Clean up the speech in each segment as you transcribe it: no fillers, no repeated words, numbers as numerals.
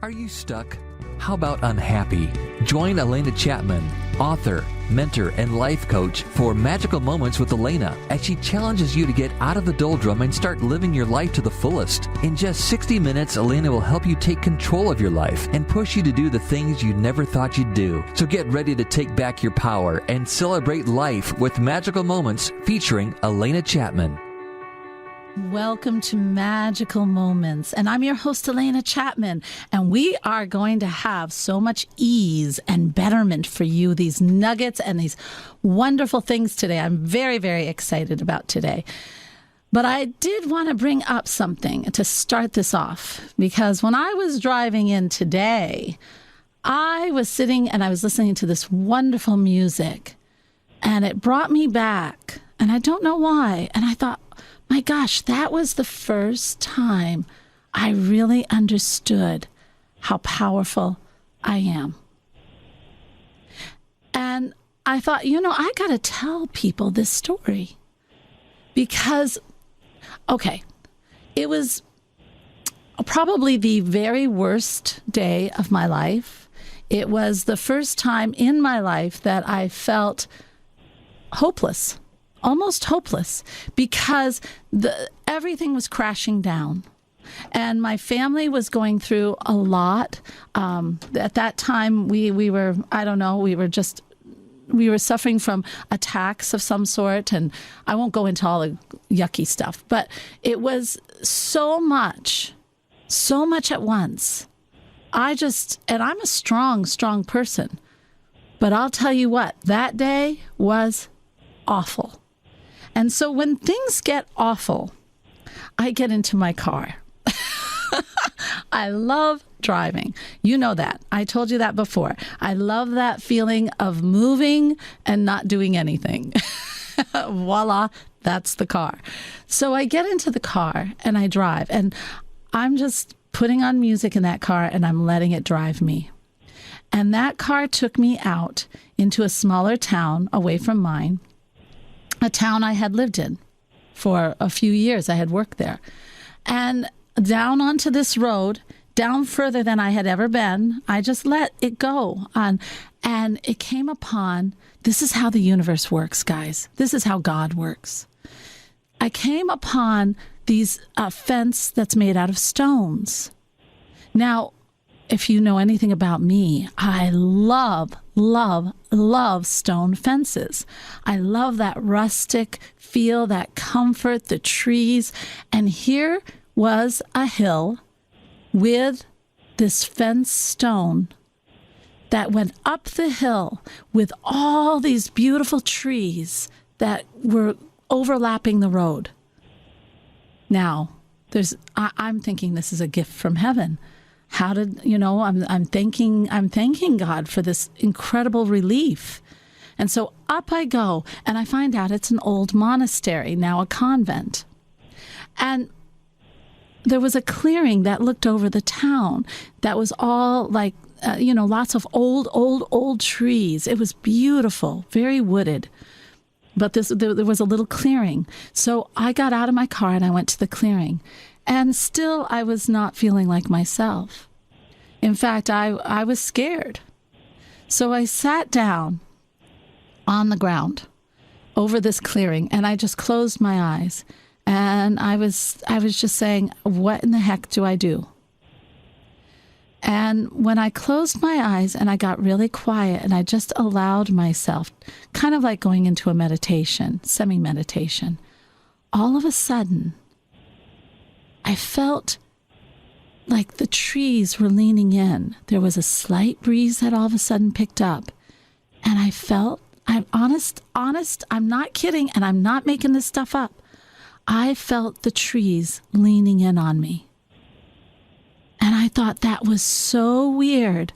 Are you stuck? How about unhappy? Join Alena Chapman, author, mentor, and life coach for Magical Moments with Alena as she challenges you to get out of the doldrum and start living your life to the fullest. In just 60 minutes, Alena will help you take control of your life and push you to do the things you never thought you'd do. So get ready to take back your power and celebrate life with Magical Moments featuring Alena Chapman. Welcome to Magical Moments, and I'm your host, Alena Chapman, and we are going to have so much ease and betterment for you, these nuggets and these wonderful things today. I'm very, very excited about today. But I did want to bring up something to start this off, because when I was driving in today, I was sitting and I was listening to this wonderful music, and it brought me back, and I don't know why, and I thought, my gosh, that was the first time I really understood how powerful I am. And I thought, I got to tell people this story because, okay, it was probably the very worst day of my life. It was the first time in my life that I felt hopeless. Almost hopeless, because everything was crashing down. And my family was going through a lot. At that time, we were suffering from attacks of some sort. And I won't go into all the yucky stuff, but it was so much at once. And I'm a strong person. But I'll tell you what, that day was awful. And so when things get awful, I get into my car. I love driving. You know that. I told you that before. I love that feeling of moving and not doing anything. Voila, that's the car. So I get into the car and I drive, and I'm just putting on music in that car and I'm letting it drive me. And that car took me out into a smaller town away from mine. A town I had lived in for a few years. I had worked there. And down onto this road, down further than I had ever been, I just let it go on. And it came upon, this is how the universe works, guys. This is how God works. I came upon these fence that's made out of stones. Now, if you know anything about me, I love stone fences. I love that rustic feel, that comfort, the trees. And here was a hill with this fence stone that went up the hill with all these beautiful trees that were overlapping the road. Now, I'm thinking this is a gift from heaven. How did, I'm thanking God for this incredible relief. And so up I go, and I find out it's an old monastery, now a convent. And there was a clearing that looked over the town that was all like, lots of old trees. It was beautiful, very wooded. But there was a little clearing. So I got out of my car and I went to the clearing. And still, I was not feeling like myself. In fact, I was scared. So I sat down on the ground over this clearing, and I just closed my eyes. And I was just saying, what in the heck do I do? And when I closed my eyes and I got really quiet and I just allowed myself, kind of like going into a meditation, semi-meditation, all of a sudden, I felt like the trees were leaning in. There was a slight breeze that all of a sudden picked up. And I felt, I'm honest, I'm not kidding, and I'm not making this stuff up. I felt the trees leaning in on me. And I thought that was so weird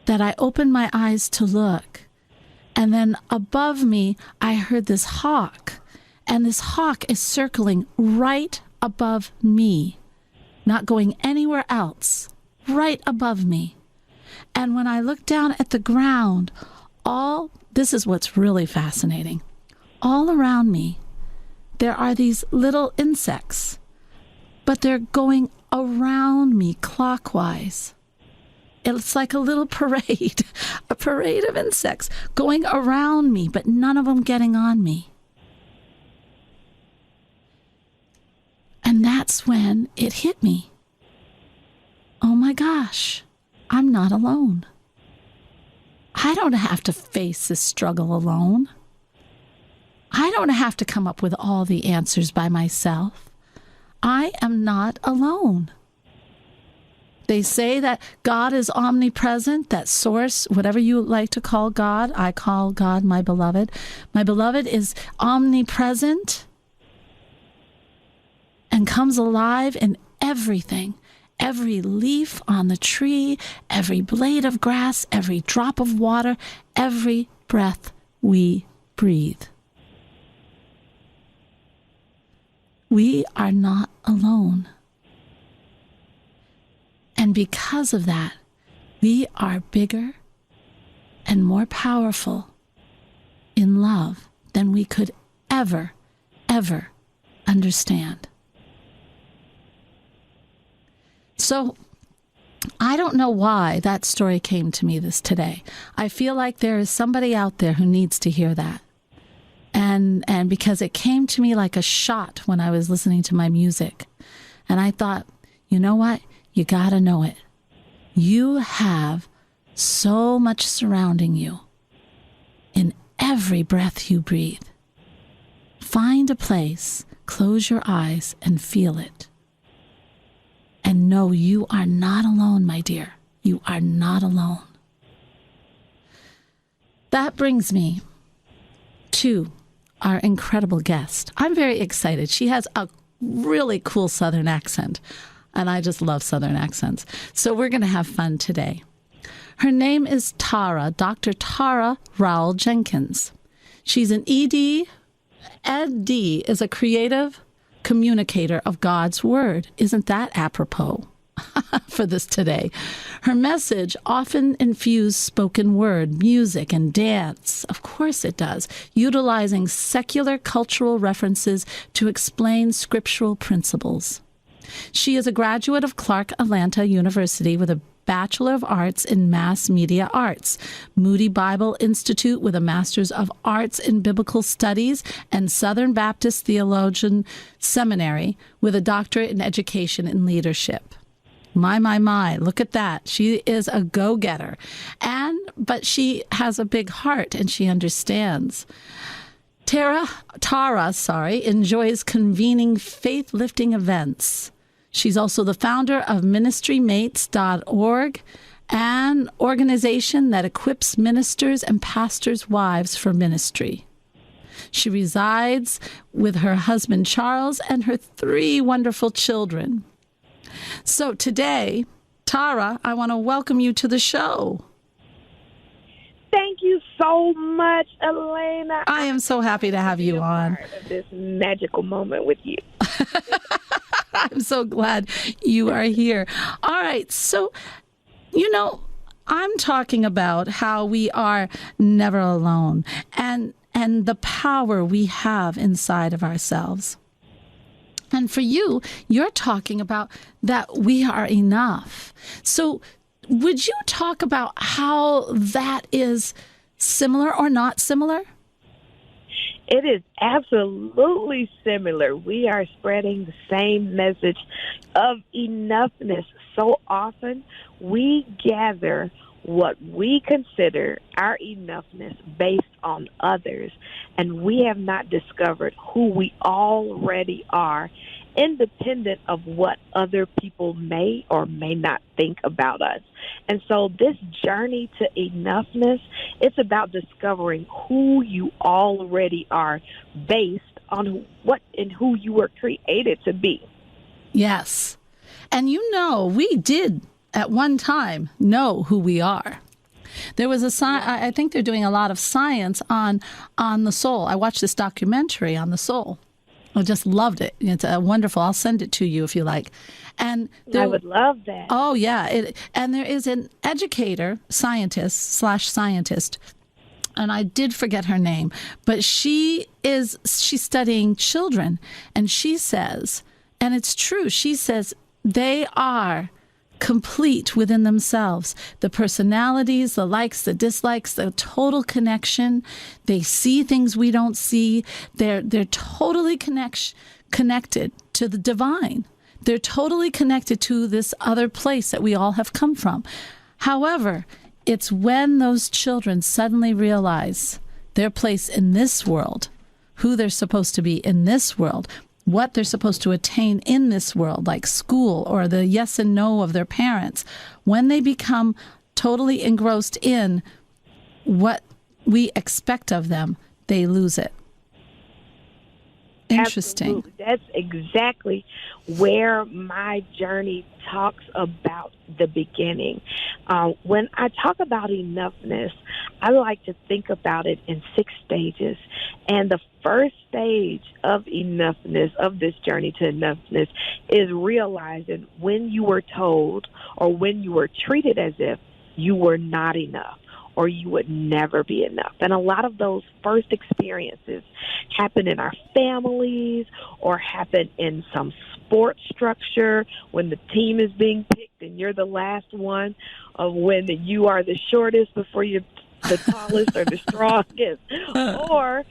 that I opened my eyes to look. And then above me, I heard this hawk. And this hawk is circling right above me, not going anywhere else, right above me. And when I looked down at the ground, this is what's really fascinating. All around me, there are these little insects, but they're going around me clockwise. It's like a little parade, a parade of insects going around me, but none of them getting on me. And that's when it hit me. Oh my gosh, I'm not alone. I don't have to face this struggle alone. I don't have to come up with all the answers by myself. I am not alone. They say that God is omnipresent, that source, whatever you like to call God, I call God my beloved. My beloved is omnipresent and comes alive in everything. Every leaf on the tree, every blade of grass, every drop of water, every breath we breathe. We are not alone. And because of that, we are bigger and more powerful in love than we could ever, ever understand. So I don't know why that story came to me today. I feel like there is somebody out there who needs to hear that. And because it came to me like a shot when I was listening to my music. And I thought, you know what? You got to know it. You have so much surrounding you in every breath you breathe. Find a place, close your eyes, and feel it. And know you are not alone, my dear. You are not alone. That brings me to our incredible guest. I'm very excited. She has a really cool Southern accent, and I just love Southern accents. So we're going to have fun today. Her name is Tara, Dr. Tara Rowell Jenkins. She's an ED. ED is a creative communicator of God's word. Isn't that apropos for this today? Her message often infused spoken word, music, and dance. Of course it does, utilizing secular cultural references to explain scriptural principles. She is a graduate of Clark Atlanta University with a Bachelor of Arts in Mass Media Arts, Moody Bible Institute with a Master's of Arts in Biblical Studies, and Southern Baptist Theologian Seminary with a Doctorate in Education and Leadership. My, look at that. She is a go-getter. But she has a big heart and she understands. Tara, enjoys convening faith-lifting events. She's also the founder of ministrymates.org, an organization that equips ministers and pastors' wives for ministry. She resides with her husband, Charles, and her 3 wonderful children. So today, Tara, I want to welcome you to the show. Thank you so much, Alena. I am so happy to have you on. Part of this magical moment with you. I'm so glad you are here. All right. So, I'm talking about how we are never alone and the power we have inside of ourselves. And for you, you're talking about that we are enough. So would you talk about how that is similar or not similar? It is absolutely similar. We are spreading the same message of enoughness. So often we gather what we consider our enoughness based on others, and we have not discovered who we already are, independent of what other people may or may not think about us. And so this journey to enoughness, it's about discovering who you already are based on what and who you were created to be. Yes. And we did at one time know who we are. There was I think they're doing a lot of science on the soul. I watched this documentary on the soul. I just loved it. It's wonderful. I'll send it to you if you like. And I would love that. Oh, yeah. And there is an educator, scientist, and I did forget her name, but she's studying children, and she says, and it's true, she says they are complete within themselves. The personalities, the likes, the dislikes, the total connection. They see things we don't see. They're totally connected to the divine. They're totally connected to this other place that we all have come from. However, it's when those children suddenly realize their place in this world, who they're supposed to be in this world, what they're supposed to attain in this world, like school or the yes and no of their parents, when they become totally engrossed in what we expect of them, they lose it. Interesting. Absolutely. That's exactly where my journey talks about the beginning. When I talk about enoughness, I like to think about it in 6 stages. And the first stage of enoughness, of this journey to enoughness, is realizing when you were told or when you were treated as if you were not enough, or you would never be enough. And a lot of those first experiences happen in our families or happen in some sports structure when the team is being picked and you're the last one, or when you are the shortest before you're the tallest or the strongest, or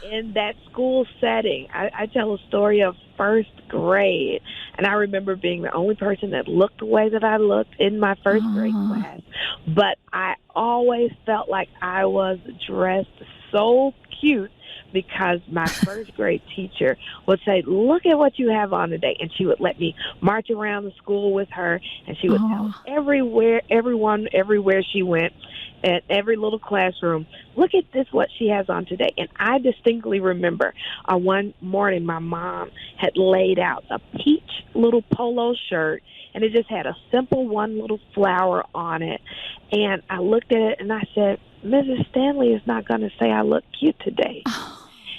in that school setting. I tell a story of first grade, and I remember being the only person that looked the way that I looked in my first grade class, but I always felt like I was dressed so cute because my first grade teacher would say, "Look at what you have on today," and she would let me march around the school with her, and she would tell everyone everywhere she went, at every little classroom, "Look at this, what she has on today." And I distinctly remember one morning my mom had laid out a peach little polo shirt, and it just had a simple one little flower on it. And I looked at it and I said, "Mrs. Stanley is not going to say I look cute today."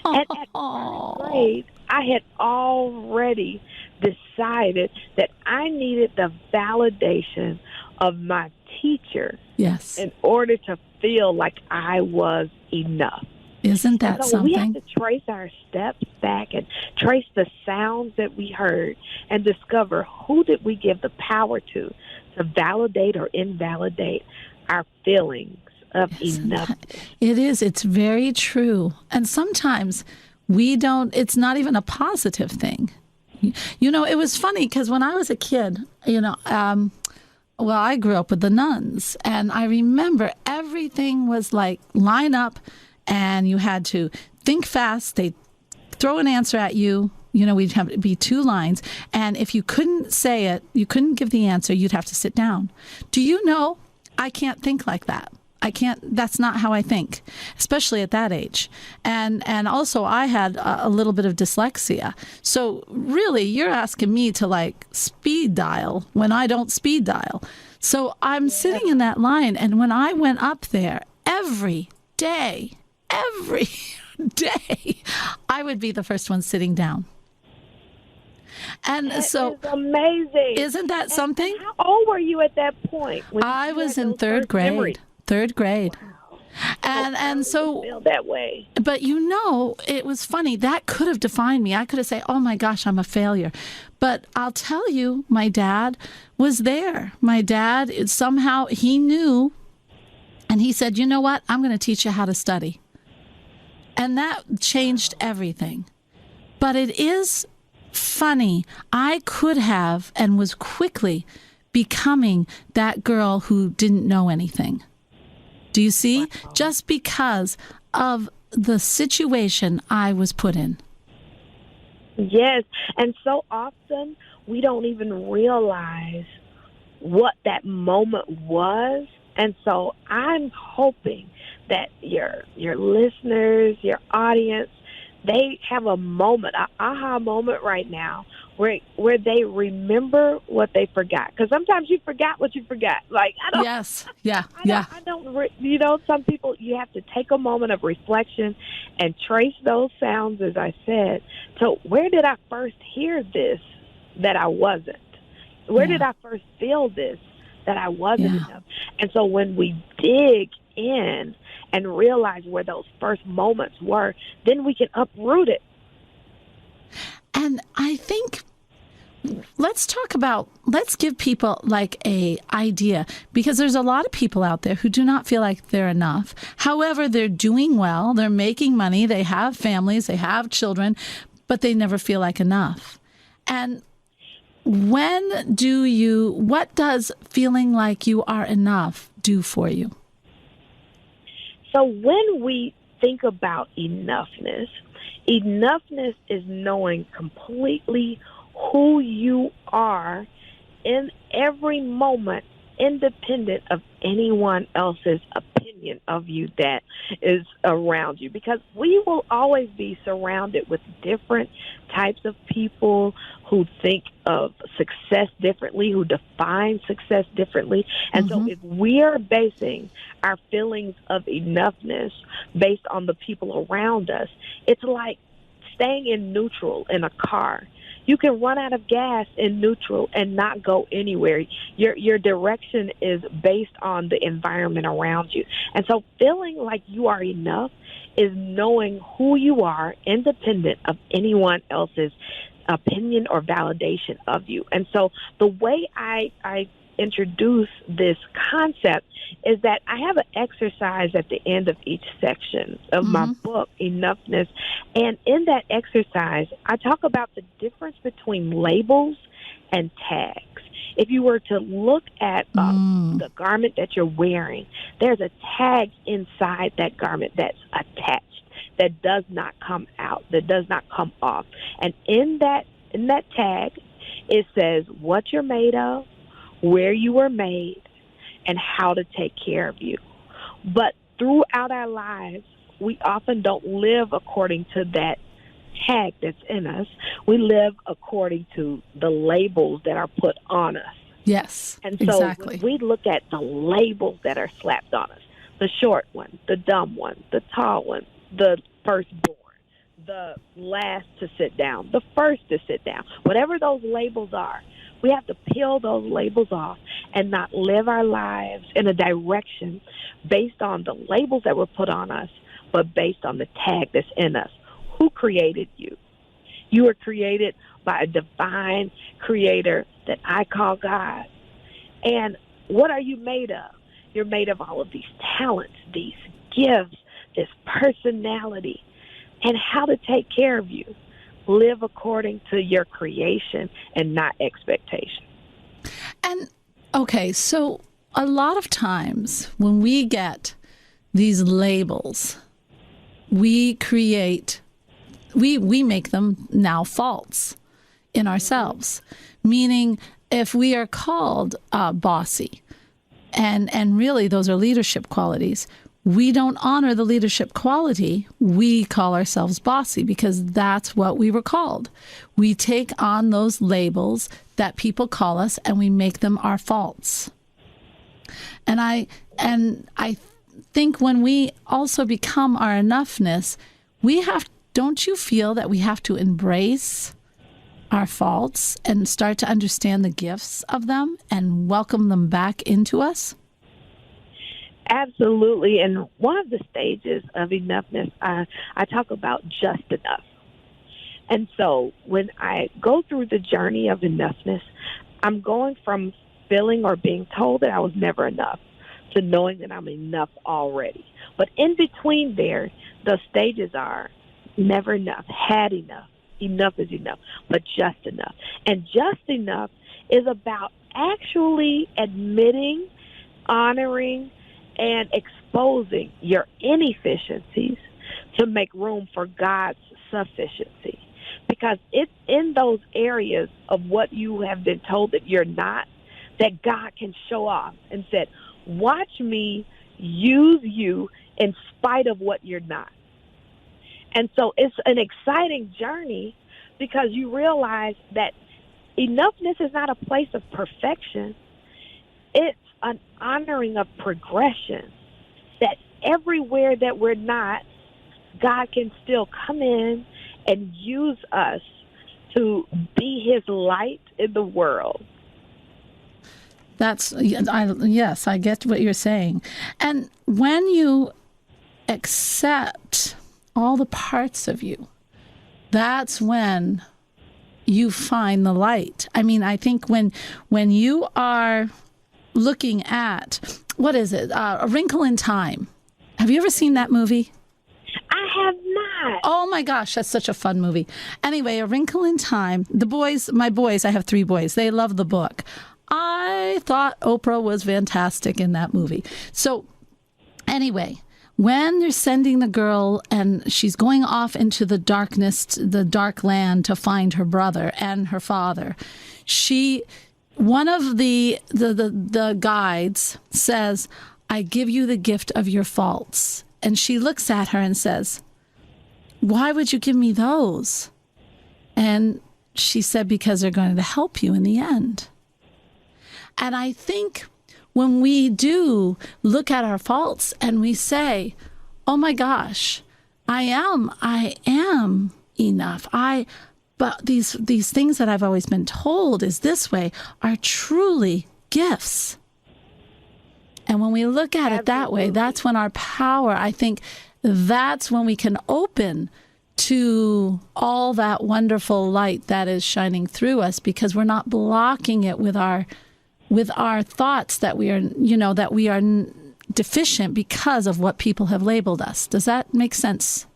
And at first grade, I had already decided that I needed the validation of my teacher, yes, in order to feel like I was enough. Isn't that so something? We have to trace our steps back and trace the sounds that we heard and discover who did we give the power to validate or invalidate our feelings of enough. It is. It's very true. And sometimes we don't, it's not even a positive thing. You know, it was funny because when I was a kid, well, I grew up with the nuns, and I remember everything was like line up, and you had to think fast. They'd throw an answer at you. You know, we'd have it be 2 lines, and if you couldn't say it, you couldn't give the answer, you'd have to sit down. Do you know, I can't think like that. I can't, that's not how I think, especially at that age. And also I had a little bit of dyslexia. So really, you're asking me to like speed dial when I don't speed dial. So I'm sitting in that line, and when I went up there every day, I would be the first one sitting down. And that so is amazing. Isn't that something? How old were you at that point? I was in 3rd grade. Memories? 3rd grade. Wow. And so feel that way. But you know, it was funny. That could have defined me. I could have said, "Oh my gosh, I'm a failure." But I'll tell you, my dad was there. My dad, somehow he knew, and he said, "You know what? I'm going to teach you how to study." And that changed everything. But it is funny. I could have and was quickly becoming that girl who didn't know anything. Do you see? Wow. Just because of the situation I was put in. Yes, and so often we don't even realize what that moment was. And so I'm hoping that your listeners, your audience, they have a moment, an aha moment right now where they remember what they forgot. Because sometimes you forgot what you forgot. Like, I don't. Yes. Yeah. I don't. You know, some people, you have to take a moment of reflection and trace those sounds, as I said. So where did I first hear this that I wasn't? Where did I first feel this that I wasn't enough? And so when we dig in and realize where those first moments were, then we can uproot it. And I think let's give people like a idea, because there's a lot of people out there who do not feel like they're enough. However, they're doing well, they're making money, they have families, they have children, but they never feel like enough. And what does feeling like you are enough do for you? So when we think about enoughness is knowing completely who you are in every moment, independent of anyone else's opinion of you that is around you. Because we will always be surrounded with different types of people who think of success differently, who define success differently. And so if we are basing our feelings of enoughness based on the people around us, it's like staying in neutral in a car. You can run out of gas in neutral and not go anywhere. Your direction is based on the environment around you. And so feeling like you are enough is knowing who you are, independent of anyone else's opinion or validation of you. And so the way I introduce this concept is that I have an exercise at the end of each section of my book, Enoughness. And in that exercise, I talk about the difference between labels and tags. If you were to look at the garment that you're wearing, there's a tag inside that garment that's attached, that does not come out, that does not come off. And in that tag, it says what you're made of, where you were made, and how to take care of you. But throughout our lives, we often don't live according to that tag that's in us. We live according to the labels that are put on us. Yes, and so exactly. We look at the labels that are slapped on us: the short one, the dumb one, the tall one, the firstborn, the last to sit down, the first to sit down. Whatever those labels are, we have to peel those labels off and not live our lives in a direction based on the labels that were put on us, but based on the tag that's in us. Who created you? You were created by a divine creator that I call God. And what are you made of? You're made of all of these talents, these gifts, this personality, and how to take care of you. Live according to your creation and not expectation. And okay, so a lot of times when we get these labels, we make them now false in ourselves. Meaning, if we are called bossy, and really those are leadership qualities, we don't honor the leadership quality. We call ourselves bossy because that's what we were called. We take on those labels that people call us and we make them our faults. And I think when we also become our enoughness, don't you feel that we have to embrace our faults and start to understand the gifts of them and welcome them back into us? Absolutely. And one of the stages of enoughness, I talk about just enough. And so when I go through the journey of enoughness, I'm going from feeling or being told that I was never enough to knowing that I'm enough already. But in between there, the stages are never enough, had enough is enough, but just enough. And just enough is about actually admitting, honoring, and exposing your inefficiencies to make room for God's sufficiency. Because it's in those areas of what you have been told that you're not, that God can show off and said, watch me use you in spite of what you're not. And so it's an exciting journey because you realize that enoughness is not a place of perfection. It's an honoring of progression, that everywhere that we're not, God can still come in and use us to be his light in the world. Yes, I get what you're saying. And when you accept all the parts of you, that's when you find the light. I mean, I think when you are looking at, what is it? A Wrinkle in Time. Have you ever seen that movie? I have not. Oh my gosh, that's such a fun movie. Anyway, A Wrinkle in Time. My boys, I have 3 boys. They love the book. I thought Oprah was fantastic in that movie. So anyway, when they're sending the girl and she's going off into the darkness, the dark land to find her brother and her father, one of the guides says, "I give you the gift of your faults." And she looks at her and says, "Why would you give me those?" And she said, "Because they're going to help you in the end." And I think when we do look at our faults and we say, "Oh my gosh, I am enough. But these things that I've always been told is this way are truly gifts." And when we look at it that way, that's when our power, I think that's when we can open to all that wonderful light that is shining through us, because we're not blocking it with our thoughts that we are deficient because of what people have labeled us. Does that make sense?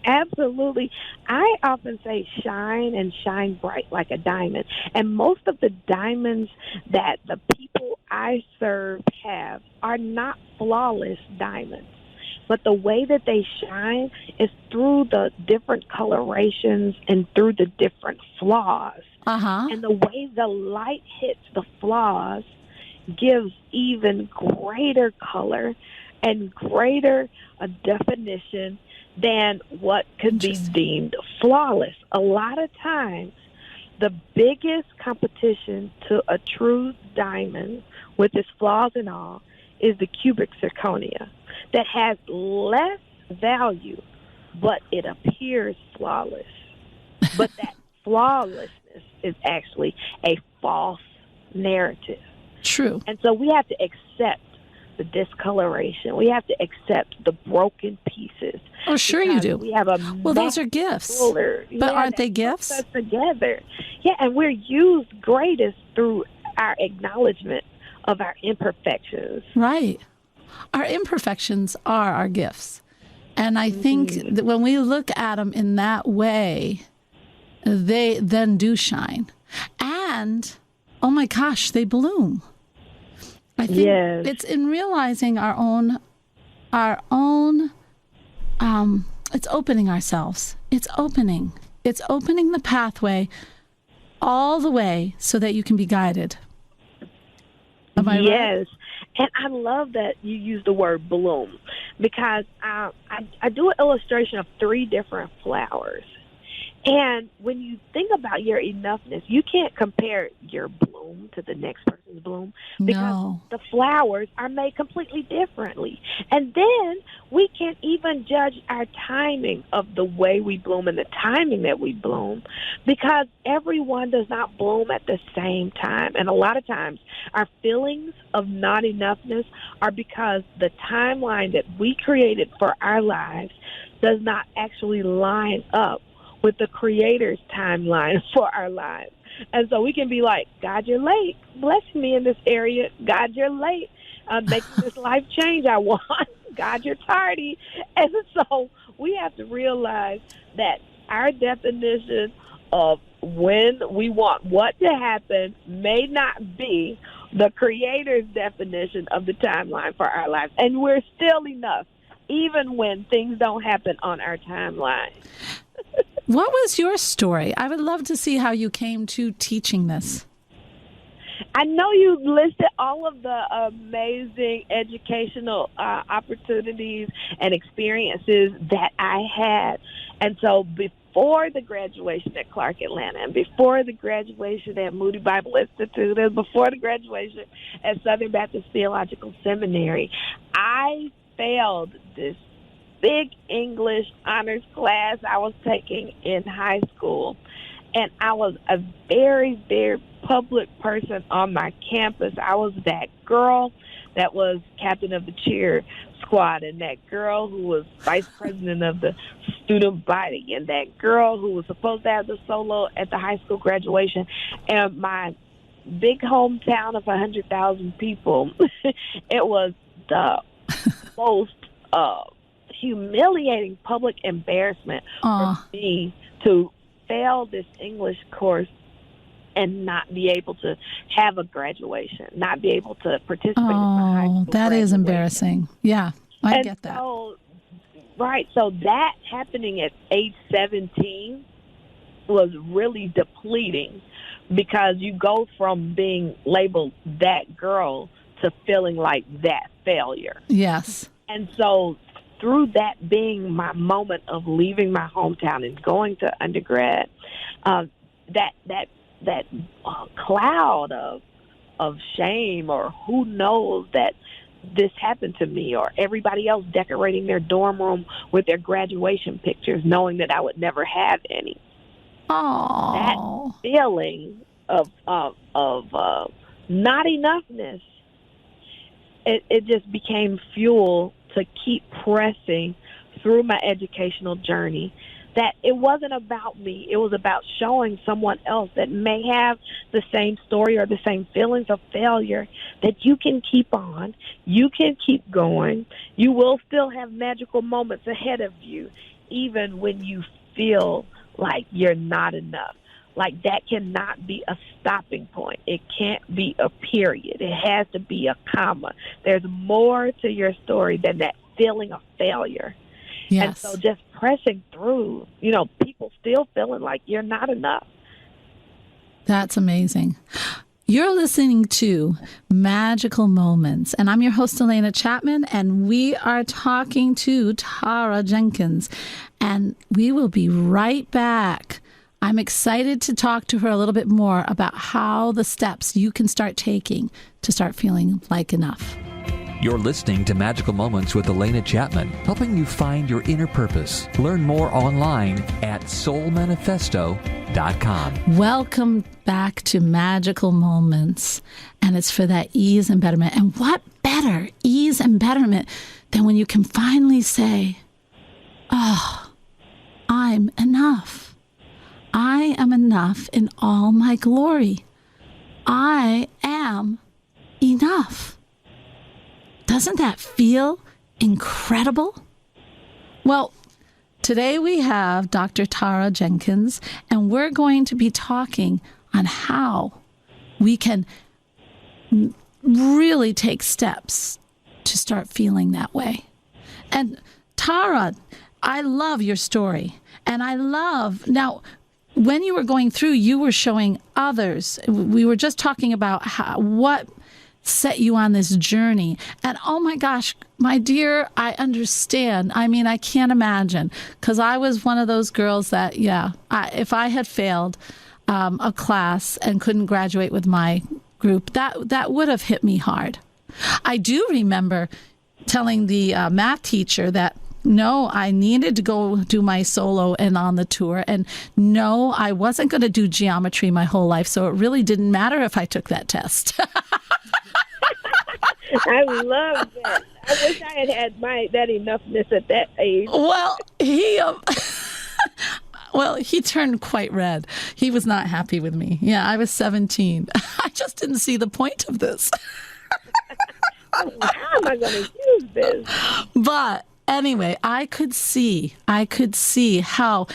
Absolutely. I often say shine and shine bright like a diamond. And most of the diamonds that the people I serve have are not flawless diamonds. But the way that they shine is through the different colorations and through the different flaws. Uh-huh. And the way the light hits the flaws gives even greater color and greater definition than what could be deemed flawless. A lot of times, the biggest competition to a true diamond, with its flaws and all, is the cubic zirconia that has less value, but it appears flawless. But that flawlessness is actually a false narrative. True. And so we have to accept the discoloration. We have to accept the broken pieces. Oh, sure you do. We have those are gifts. But aren't they gifts? Us together. Yeah, and we're used greatest through our acknowledgement of our imperfections. Right. Our imperfections are our gifts. And I think that when we look at them in that way, they then do shine. And, oh my gosh, they bloom. I think it's in realizing our own, it's opening ourselves. It's opening the pathway all the way so that you can be guided. Am I right? Yes. And I love that you use the word bloom, because I do an illustration of 3 different flowers. And when you think about your enoughness, you can't compare your bloom to the next person's bloom, because the flowers are made completely differently. And then we can't even judge our timing of the way we bloom and the timing that we bloom, because everyone does not bloom at the same time. And a lot of times our feelings of not enoughness are because the timeline that we created for our lives does not actually line up with the Creator's timeline for our lives. And so we can be like, "God, you're late. Blessing me in this area. God, you're late. Making this life change I want. God, you're tardy." And so we have to realize that our definition of when we want what to happen may not be the Creator's definition of the timeline for our lives. And we're still enough, even when things don't happen on our timeline. What was your story? I would love to see how you came to teaching this. I know you listed all of the amazing educational opportunities and experiences that I had. And so before the graduation at Clark Atlanta, and before the graduation at Moody Bible Institute, and before the graduation at Southern Baptist Theological Seminary, I failed this big English honors class I was taking in high school. And I was a very, very public person on my campus. I was that girl that was captain of the cheer squad, and that girl who was vice president of the student body, and that girl who was supposed to have the solo at the high school graduation, and my big hometown of 100,000 people. It was the most humiliating public embarrassment for me to fail this English course and not be able to have a graduation, not be able to participate in my high school that is graduation. embarrassing. Yeah, I get that. So, right, so that happening at age 17 was really depleting, because you go from being labeled that girl to feeling like that failure. Yes. And so through that being my moment of leaving my hometown and going to undergrad, that cloud of shame, or who knows that this happened to me, or everybody else decorating their dorm room with their graduation pictures, knowing that I would never have any. Oh, That feeling of not enoughness, it just became fuel to keep pressing through my educational journey. That it wasn't about me. It was about showing someone else that may have the same story or the same feelings of failure, that you can keep on, you can keep going, you will still have magical moments ahead of you, even when you feel like you're not enough. Like, that cannot be a stopping point. It can't be a period. It has to be a comma. There's more to your story than that feeling of failure. yes. And so just pressing through, people still feeling like you're not enough. That's amazing. You're listening to Magical Moments, and I'm your host, Alena Chapman, and we are talking to Tara Jenkins, and we will be right back. I'm excited to talk to her a little bit more about how the steps you can start taking to start feeling like enough. You're listening to Magical Moments with Alena Chapman, helping you find your inner purpose. Learn more online at soulmanifesto.com. Welcome back to Magical Moments, and it's for that ease and betterment. And what better ease and betterment than when you can finally say, oh, I'm enough. I am enough in all my glory. I am enough. Doesn't that feel incredible? Well, today we have Dr. Tara Jenkins, and we're going to be talking on how we can really take steps to start feeling that way. And Tara, I love your story. And I love, now, when you were going through, you were showing others. We were just talking about what set you on this journey. And oh my gosh, my dear, I understand. I mean, I can't imagine, because I was one of those girls that, if I had failed a class and couldn't graduate with my group, that would have hit me hard. I do remember telling the math teacher that, no, I needed to go do my solo and on the tour. And no, I wasn't going to do geometry my whole life. So it really didn't matter if I took that test. I love that. I wish I had that enoughness at that age. Well, he turned quite red. He was not happy with me. Yeah, I was 17. I just didn't see the point of this. How am I going to use this? But anyway, I could see how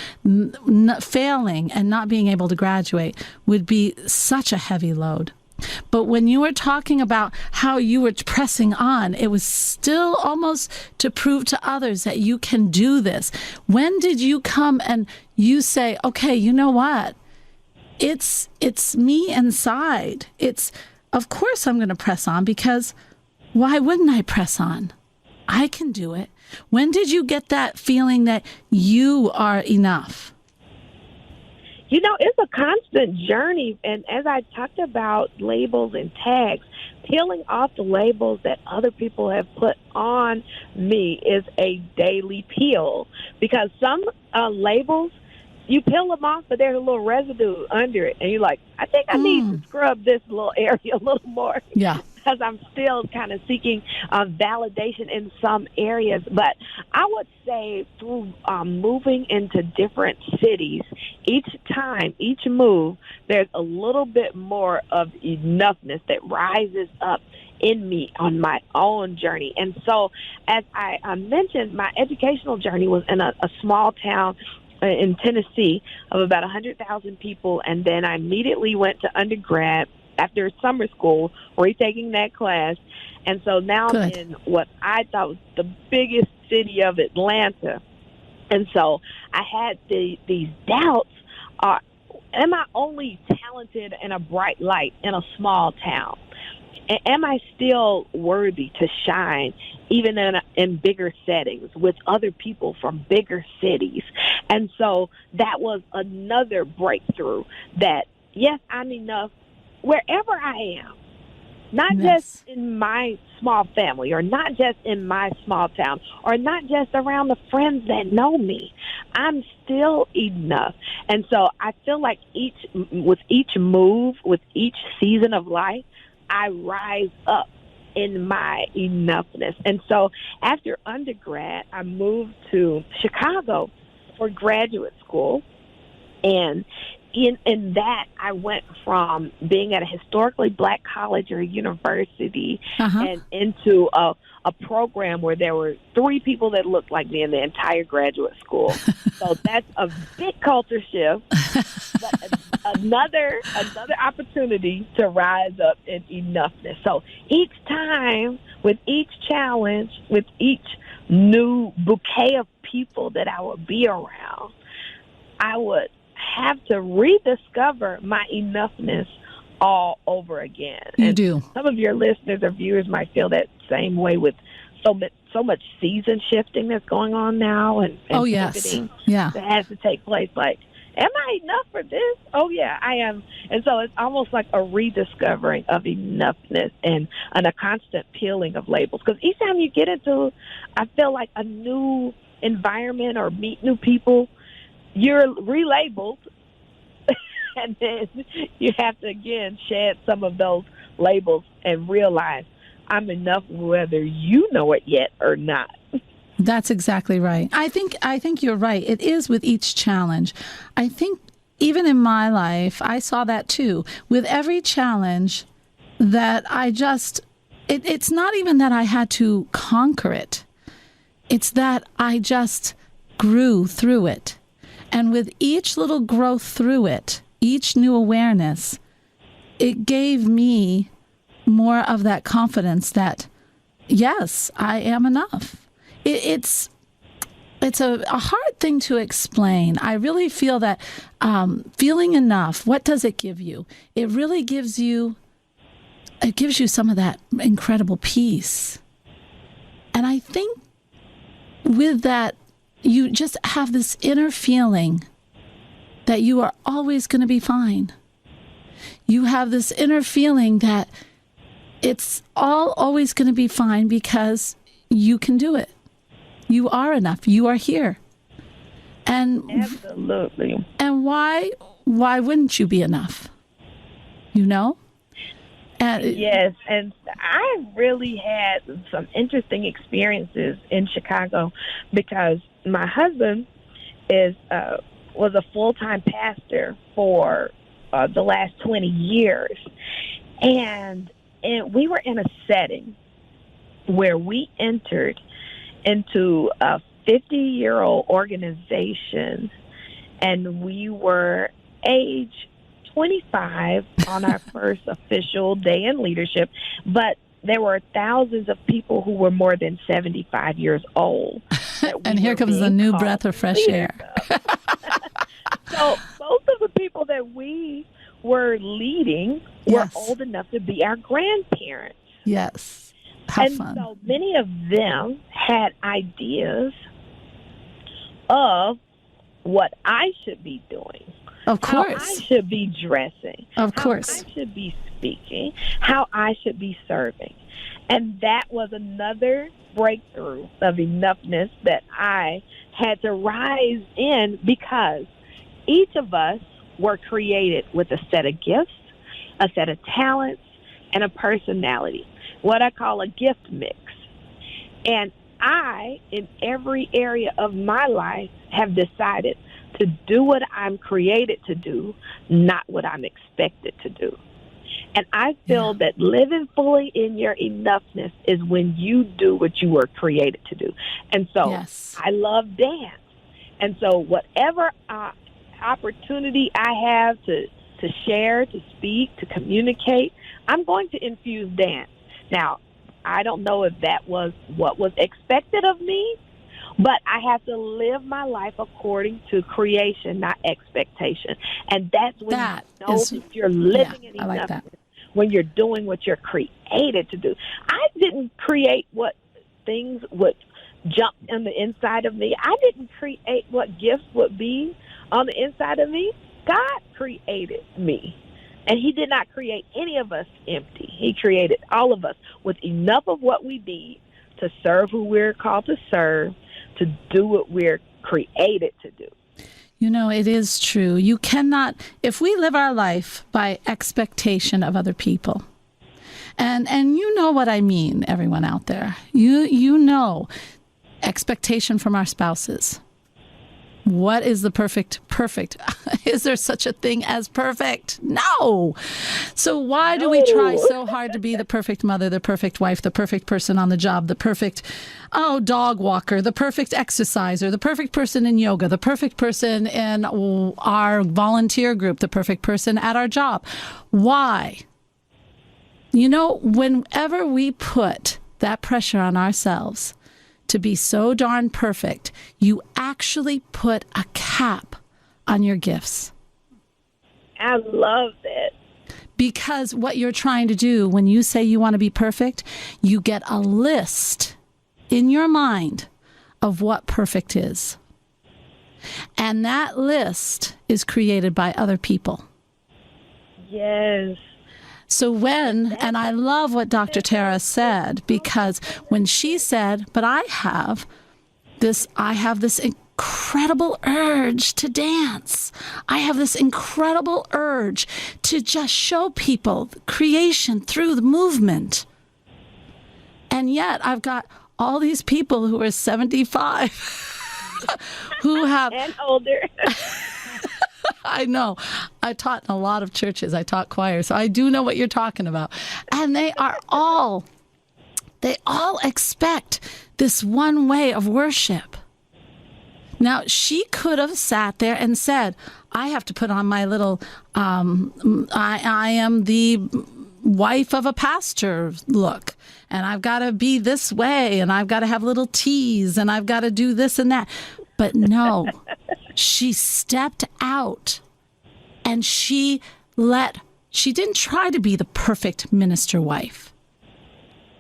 failing and not being able to graduate would be such a heavy load. But when you were talking about how you were pressing on, it was still almost to prove to others that you can do this. When did you come and you say, okay, you know what? It's me inside. Of course I'm going to press on, because why wouldn't I press on? I can do it. When did you get that feeling that you are enough? It's a constant journey. And as I talked about labels and tags, peeling off the labels that other people have put on me is a daily peel. Because some labels, you peel them off, but there's a little residue under it. And you're like, I think I need to scrub this little area a little more. Yeah. because I'm still kind of seeking validation in some areas. But I would say through moving into different cities, each time, each move, there's a little bit more of enoughness that rises up in me on my own journey. And so, as I mentioned, my educational journey was in a small town in Tennessee of about 100,000 people, and then I immediately went to undergrad after summer school, retaking that class. And so now I'm in what I thought was the biggest city of Atlanta. And so I had these doubts. Am I only talented and a bright light in a small town? Am I still worthy to shine even in bigger settings with other people from bigger cities? And so that was another breakthrough that, yes, I'm enough wherever I am, not just in my small family or not just in my small town or not just around the friends that know me. I'm still enough. And so I feel like with each move, with each season of life, I rise up in my enoughness. And so after undergrad, I moved to Chicago for graduate school. And in that, I went from being at a historically black college or university and into a program where there were 3 people that looked like me in the entire graduate school. So that's a big culture shift, but another opportunity to rise up in enoughness. So each time, with each challenge, with each new bouquet of people that I would be around, I would have to rediscover my enoughness all over again. You do. Some of your listeners or viewers might feel that same way with so much season shifting that's going on now and pivoting that has to take place. Like, am I enough for this? Oh, yeah, I am. And so it's almost like a rediscovering of enoughness and a constant peeling of labels. Because each time you get into, I feel like, a new environment or meet new people, you're relabeled, and then you have to, again, shed some of those labels and realize I'm enough whether you know it yet or not. That's exactly right. I think you're right. It is with each challenge. I think even in my life, I saw that too. With every challenge that it's not even that I had to conquer it. It's that I just grew through it. And with each little growth through it, each new awareness, it gave me more of that confidence that, yes, I am enough. It's a hard thing to explain. I really feel that feeling enough, what does it give you? It really gives you some of that incredible peace. And I think with that, you just have this inner feeling that you are always going to be fine. You have this inner feeling that it's all always going to be fine because you can do it. You are enough. You are here. And absolutely. And why wouldn't you be enough? You know? Yes, and I really had some interesting experiences in Chicago because my husband was a full-time pastor for the last 20 years, and we were in a setting where we entered into a 50-year-old organization, and we were age 25 on our first official day in leadership, but there were thousands of people who were more than 75 years old. And here comes a new breath of fresh air. So most of the people that we were leading were old enough to be our grandparents. Yes. How fun. And so many of them had ideas of what I should be doing. Of course. How I should be dressing. Of course. How I should be speaking. How I should be serving. And that was another breakthrough of enoughness that I had to rise in because each of us were created with a set of gifts, a set of talents, and a personality. what I call a gift mix. And I, in every area of my life, have decided to do what I'm created to do, not what I'm expected to do. And I feel that living fully in your enoughness is when you do what you were created to do. And so I love dance. And so whatever opportunity I have to share, to speak, to communicate, I'm going to infuse dance. Now, I don't know if that was what was expected of me, but I have to live my life according to creation, not expectation. And that's when you know if you're living in enoughness, like when you're doing what you're created to do. I didn't create what things would jump on the inside of me. I didn't create what gifts would be on the inside of me. God created me. And he did not create any of us empty. He created all of us with enough of what we need to serve who we're called to serve, to do what we're created to do. You know, it is true. You cannot, if we live our life by expectation of other people, and you know what I mean, everyone out there, you know, expectation from our spouses. What is the perfect? Is there such a thing as perfect? No. So why do we try so hard to be the perfect mother, the perfect wife, the perfect person on the job, the perfect, dog walker, the perfect exerciser, the perfect person in yoga, the perfect person in our volunteer group, the perfect person at our job? Why? You know, whenever we put that pressure on ourselves to be so darn perfect, you actually put a cap on your gifts. I love that. Because what you're trying to do when you say you want to be perfect, you get a list in your mind of what perfect is. And that list is created by other people. Yes. So and I love what Dr. Tara said, because when she said, but I have this incredible urge to dance. I have this incredible urge to just show people creation through the movement. And yet I've got all these people who are 75 who have... And older. I know. I taught in a lot of churches. I taught choir, so I do know what you're talking about. And they all expect this one way of worship. Now, she could have sat there and said, I have to put on my little, I am the wife of a pastor look, and I've got to be this way, and I've got to have little T's, and I've got to do this and that. But no, she stepped out, and she didn't try to be the perfect minister wife,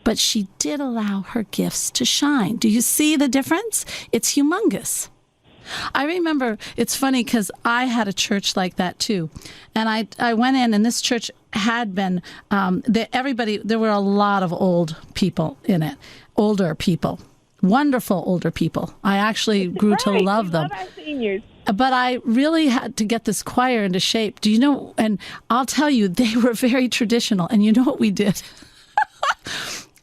but she did allow her gifts to shine. Do you see the difference? It's humongous. I remember, it's funny because I had a church like that too. And I went in, and this church had been, there were a lot of old people in it, older people. Wonderful older people. I actually grew to love them. Love our seniors. But I really had to get this choir into shape. Do you know? And I'll tell you, they were very traditional. And you know what we did?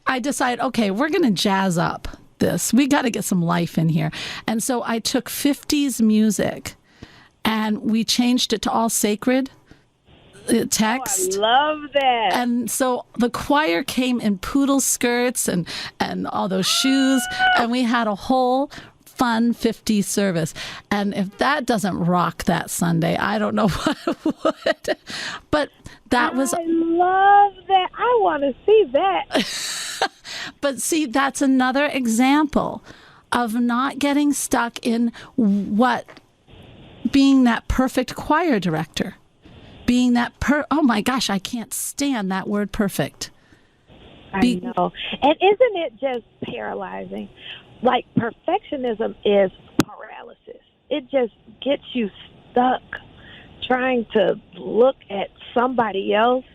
I decided, okay, we're going to jazz up this. We got to get some life in here. And so I took 50s music and we changed it to all sacred text. Oh, I love that. And so the choir came in poodle skirts and all those shoes, and we had a whole fun 50s service. And if that doesn't rock that Sunday, I don't know what would. But that was... I love that. I want to see that. But see, that's another example of not getting stuck in being that perfect choir director. Being that oh my gosh, I can't stand that word perfect. I know. And isn't it just paralyzing? Like, perfectionism is paralysis. It just gets you stuck trying to look at somebody else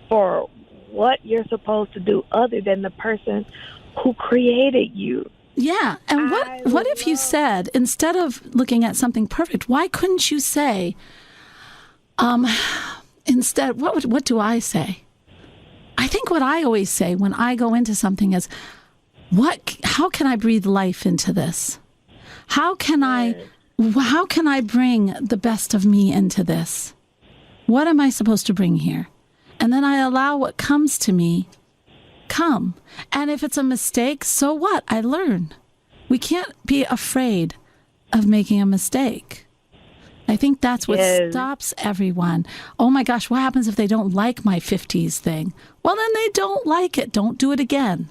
for what you're supposed to do other than the person who created you. Yeah. And what if you said, instead of looking at something perfect, why couldn't you say, instead, what do I say? I think what I always say when I go into something is, how can I breathe life into this? How can I bring the best of me into this? What am I supposed to bring here? And then I allow what comes to me come. And if it's a mistake, so what? I learn. We can't be afraid of making a mistake. I think that's what stops everyone. Oh my gosh, what happens if they don't like my 50s thing? Well, then they don't like it. Don't do it again.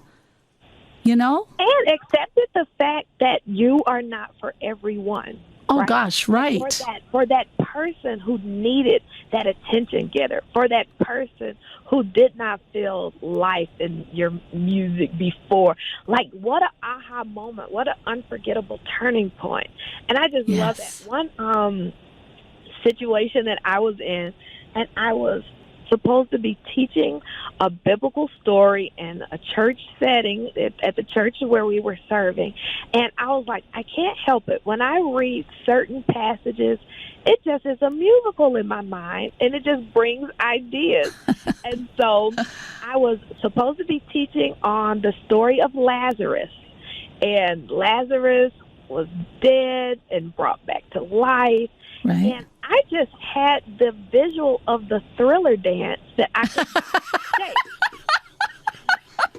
You know? And accepted the fact that you are not for everyone. Oh right? gosh, right. For that person who needed that attention getter, for that person who did not feel life in your music before. Like, what an aha moment. What an unforgettable turning point. And I just love that. One situation that I was in, and I was supposed to be teaching a biblical story in a church setting at the church where we were serving. And I was like, I can't help it. When I read certain passages, it just is a musical in my mind, and it just brings ideas. And so I was supposed to be teaching on the story of Lazarus. And Lazarus was dead and brought back to life. Right. And I just had the visual of the Thriller dance that I could take.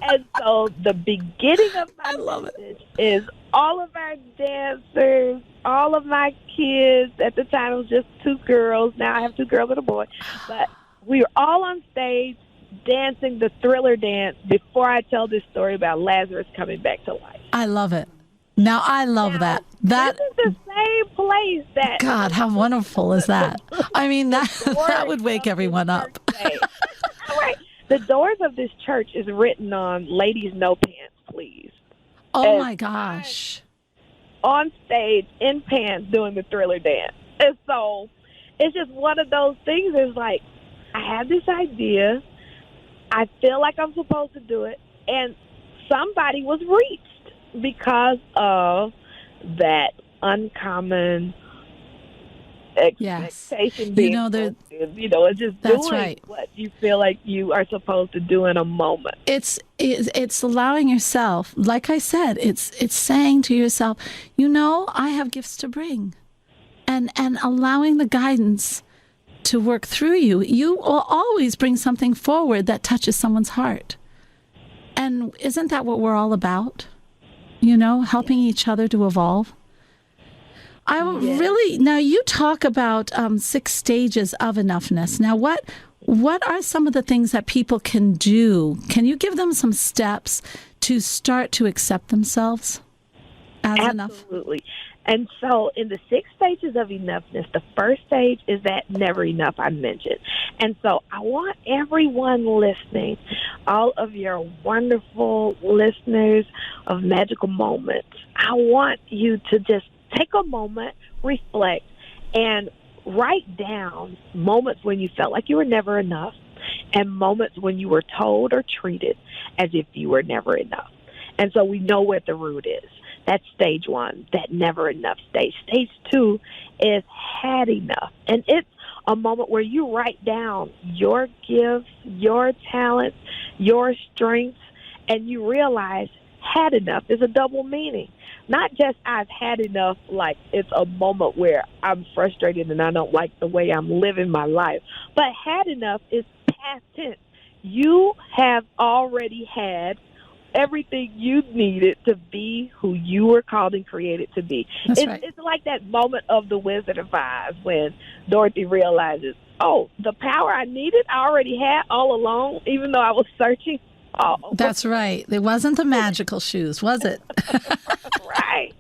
And so the beginning of my message is all of our dancers, all of my kids. At the time, it was just 2 girls. Now I have 2 girls and a boy. But we were all on stage dancing the Thriller dance before I tell this story about Lazarus coming back to life. I love it. Now, I love that. This is the same place that... God, how wonderful is that? I mean, that would wake everyone up. Right. The doors of this church is written on ladies, no pants, please. Oh, my gosh. On stage, in pants, doing the Thriller dance. And so it's just one of those things. It's like, I have this idea. I feel like I'm supposed to do it. And somebody was reached because of that uncommon expectation being it's just doing what you feel like you are supposed to do in a moment. It's allowing yourself, like I said, it's saying to yourself, I have gifts to bring, and allowing the guidance to work through you. You will always bring something forward that touches someone's heart. And isn't that what we're all about? Helping each other to evolve. Now you talk about 6 stages of enoughness. Now, what are some of the things that people can do? Can you give them some steps to start to accept themselves as enough? Absolutely. And so in the 6 stages of enoughness, the first stage is that never enough I mentioned. And so I want everyone listening, all of your wonderful listeners of Magical Moments, I want you to just take a moment, reflect, and write down moments when you felt like you were never enough and moments when you were told or treated as if you were never enough. And so we know what the root is. That's stage 1, that never enough stage. Stage 2 is had enough. And it's a moment where you write down your gifts, your talents, your strengths, and you realize had enough is a double meaning. Not just I've had enough, like it's a moment where I'm frustrated and I don't like the way I'm living my life. But had enough is past tense. You have already had everything you needed to be who you were called and created to be. It's like that moment of The Wizard of Oz when Dorothy realizes, the power I needed I already had all along, even though I was searching. That's right. It wasn't the magical shoes, was it? Right.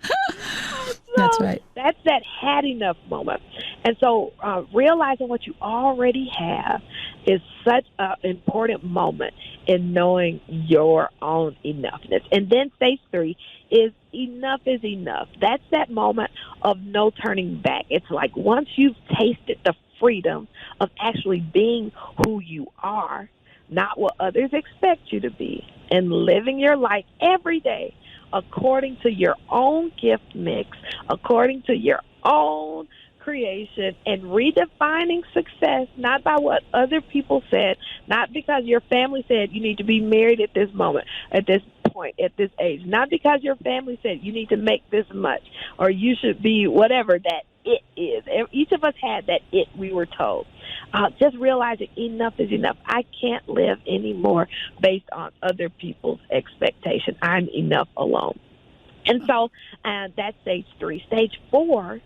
That's right. That's that had enough moment. And so realizing what you already have is such an important moment in knowing your own enoughness. And then stage 3 is enough is enough. That's that moment of no turning back. It's like once you've tasted the freedom of actually being who you are, not what others expect you to be, and living your life every day according to your own gift mix, according to your own creation and redefining success, not by what other people said, not because your family said you need to be married at this moment, at this point, at this age, not because your family said you need to make this much or you should be whatever that it is. Each of us had that it we were told. Just realizing enough is enough. I can't live anymore based on other people's expectation. I'm enough alone. And so that's stage 3. Stage 4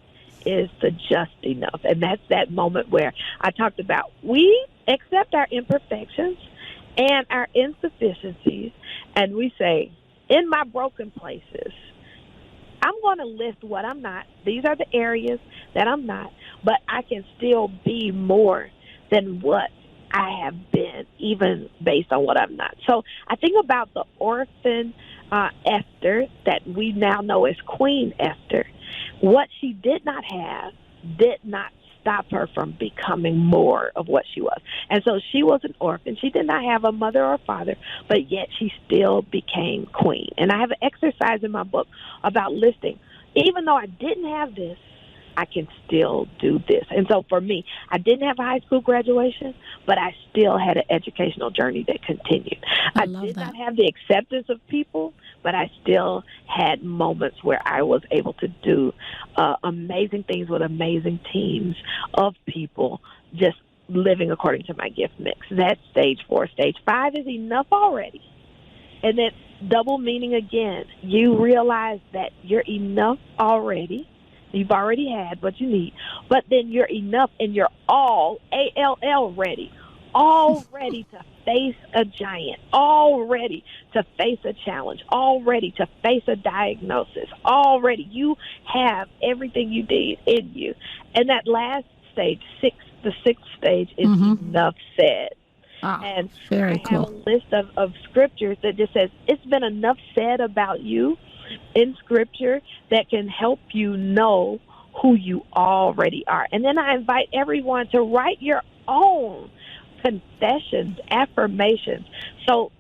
is the just enough. And that's that moment where I talked about we accept our imperfections and our insufficiencies, and we say, in my broken places, I'm going to list what I'm not. These are the areas that I'm not, but I can still be more than what I have been, even based on what I'm not. So I think about the orphan Esther that we now know as Queen Esther. What she did not have did not stop her from becoming more of what she was. And so she was an orphan. She did not have a mother or father, but yet she still became queen. And I have an exercise in my book about listing, even though I didn't have this, I can still do this. And so for me, I didn't have a high school graduation, but I still had an educational journey that continued. I did not have the acceptance of people, but I still had moments where I was able to do amazing things with amazing teams of people, just living according to my gift mix. That's stage 4. Stage 5 is enough already. And it's double meaning again. You realize that you're enough already. You've already had what you need, but then you're enough and you're all, A-L-L, ready. All ready to face a giant, all ready to face a challenge, all ready to face a diagnosis, already. You have everything you need in you. And that last stage, the 6th stage, is enough said. And very I have a list of scriptures that just says, it's been enough said about you in Scripture that can help you know who you already are. And then I invite everyone to write your own confessions, affirmations. So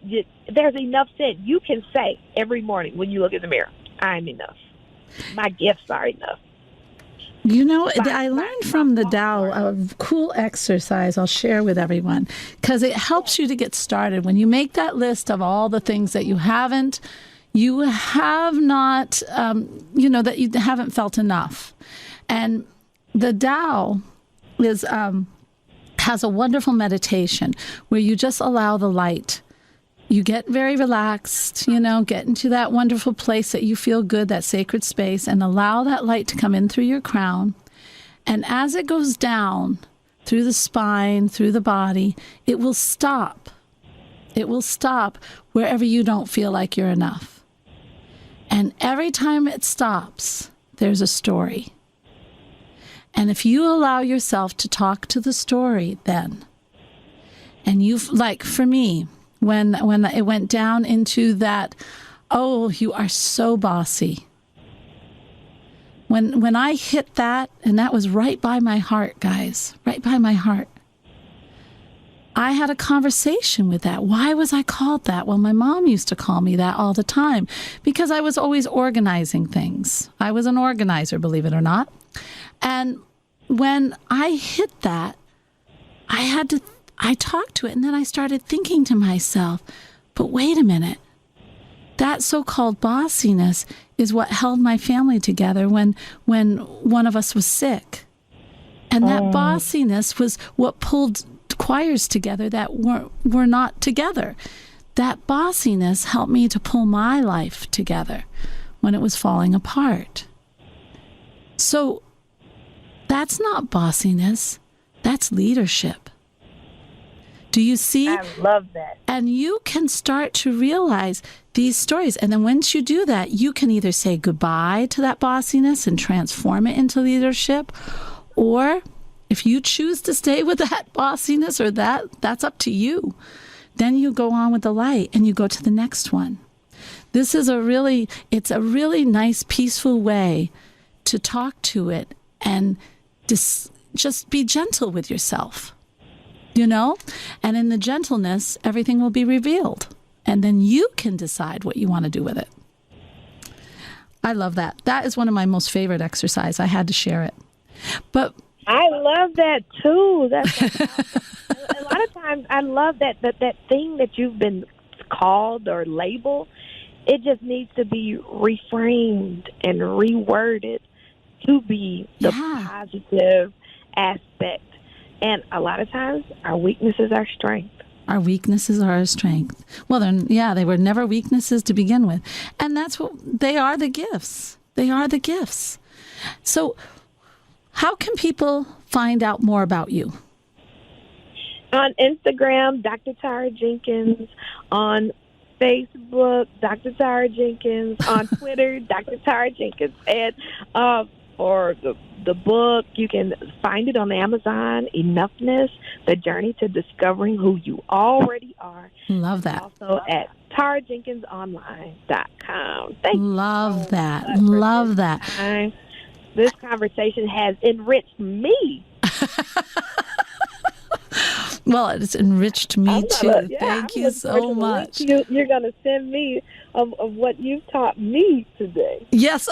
there's enough said. You can say every morning when you look in the mirror, I'm enough. My gifts are enough. You know, I learned from the Tao a cool exercise I'll share with everyone because it helps you to get started. When you make that list of all the things that you have not, that you haven't felt enough. And the Tao has a wonderful meditation where you just allow the light. You get very relaxed, get into that wonderful place that you feel good, that sacred space, and allow that light to come in through your crown. And as it goes down through the spine, through the body, it will stop. It will stop wherever you don't feel like you're enough. And every time it stops, there's a story. And if you allow yourself to talk to the story then, and like for me, when it went down into that, oh, you are so bossy. When I hit that, and that was right by my heart, guys, right by my heart. I had a conversation with that. Why was I called that? Well, my mom used to call me that all the time because I was always organizing things. I was an organizer, believe it or not. And when I hit that, I talked to it, and then I started thinking to myself, but wait a minute. That so-called bossiness is what held my family together when one of us was sick. And that bossiness was what pulled choirs together that were not together. That bossiness helped me to pull my life together when it was falling apart. So that's not bossiness. That's leadership. Do you see? I love that. And you can start to realize these stories. And then once you do that, you can either say goodbye to that bossiness and transform it into leadership, or if you choose to stay with that bossiness or that's up to you. Then you go on with the light and you go to the next one. This is it's a really nice, peaceful way to talk to it and just be gentle with yourself, And in the gentleness, everything will be revealed. And then you can decide what you want to do with it. I love that. That is one of my most favorite exercises. I had to share it. But I love that too. That's a lot of times I love that thing that you've been called or labeled. It just needs to be reframed and reworded to be the positive aspect. And a lot of times our weaknesses are strength. Our weaknesses are our strength. Well, then, they were never weaknesses to begin with. And that's what they are, the gifts. They are the gifts. So how can people find out more about you? On Instagram, Dr. Tara Jenkins. On Facebook, Dr. Tara Jenkins. On Twitter, Dr. Tara Jenkins. And for the book, you can find it on Amazon, Enoughness, The Journey to Discovering Who You Already Are. Love that. Also at TaraJenkinsOnline.com. Thank you. Love that. Love that. Time. This conversation has enriched me. Well, it's enriched me too. Thank you so much. You're going to send me of what you've taught me today. Yes.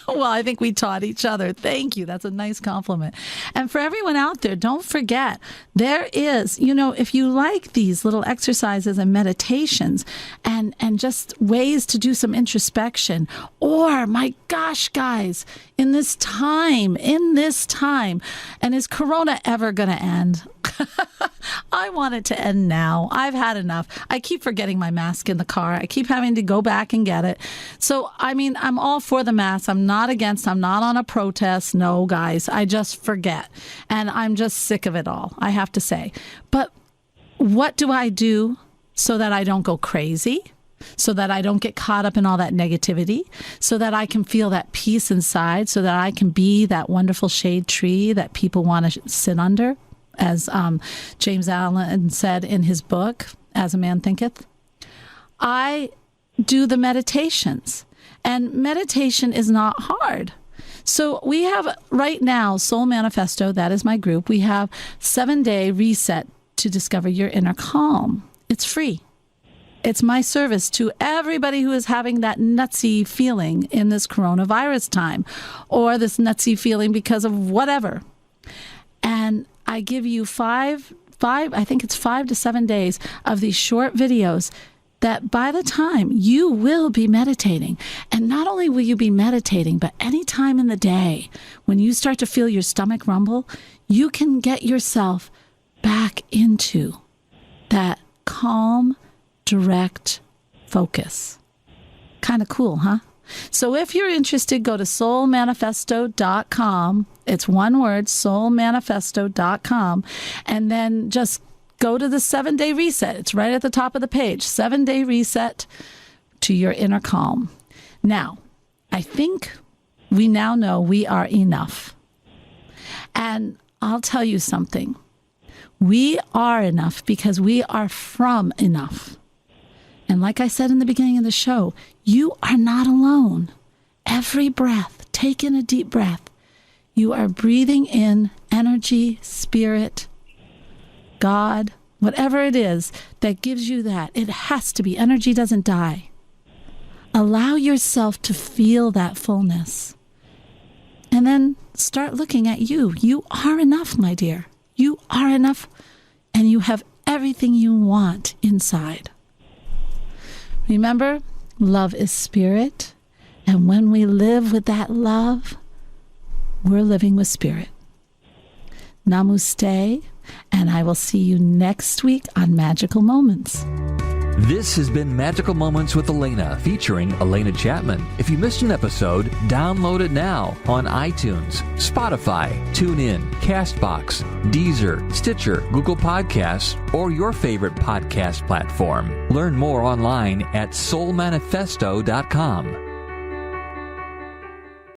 Well, I think we taught each other. Thank you. That's a nice compliment. And for everyone out there, don't forget, there is, if you like these little exercises and meditations and just ways to do some introspection, or my gosh, guys, in this time, and is Corona ever going to end? I want it to end now. I've had enough. I keep forgetting my mask in the car. I keep having to go back and get it. So, I'm all for the mask. I'm not against. I'm not on a protest. No, guys, I just forget. And I'm just sick of it all, I have to say. But what do I do so that I don't go crazy? So that I don't get caught up in all that negativity, so that I can feel that peace inside, so that I can be that wonderful shade tree that people want to sit under, as James Allen said in his book, As a Man Thinketh. I do the meditations, and meditation is not hard. So we have right now, Soul Manifesto, that is my group. We have 7-day reset to discover your inner calm. It's free. It's my service to everybody who is having that nutsy feeling in this coronavirus time, or this nutsy feeling because of whatever. And I give you I think it's 5 to 7 days of these short videos that by the time you will be meditating, and not only will you be meditating, but any time in the day when you start to feel your stomach rumble, you can get yourself back into that calm, direct focus. Kind of cool, huh? So if you're interested, go to soulmanifesto.com. It's one word, soulmanifesto.com. And then just go to the 7-day reset. It's right at the top of the page. 7-day reset to your inner calm. Now, I think we now know we are enough. And I'll tell you something. We are enough because we are from enough. And like I said in the beginning of the show, you are not alone. Every breath, take in a deep breath. You are breathing in energy, spirit, God, whatever it is that gives you that. It has to be. Energy doesn't die. Allow yourself to feel that fullness. And then start looking at you. You are enough, my dear. You are enough, and you have everything you want inside. Remember, love is spirit, and when we live with that love, we're living with spirit. Namaste, and I will see you next week on Magical Moments. This has been Magical Moments with Alena, featuring Alena Chapman. If you missed an episode, download it now on iTunes, Spotify, TuneIn, CastBox, Deezer, Stitcher, Google Podcasts, or your favorite podcast platform. Learn more online at soulmanifesto.com.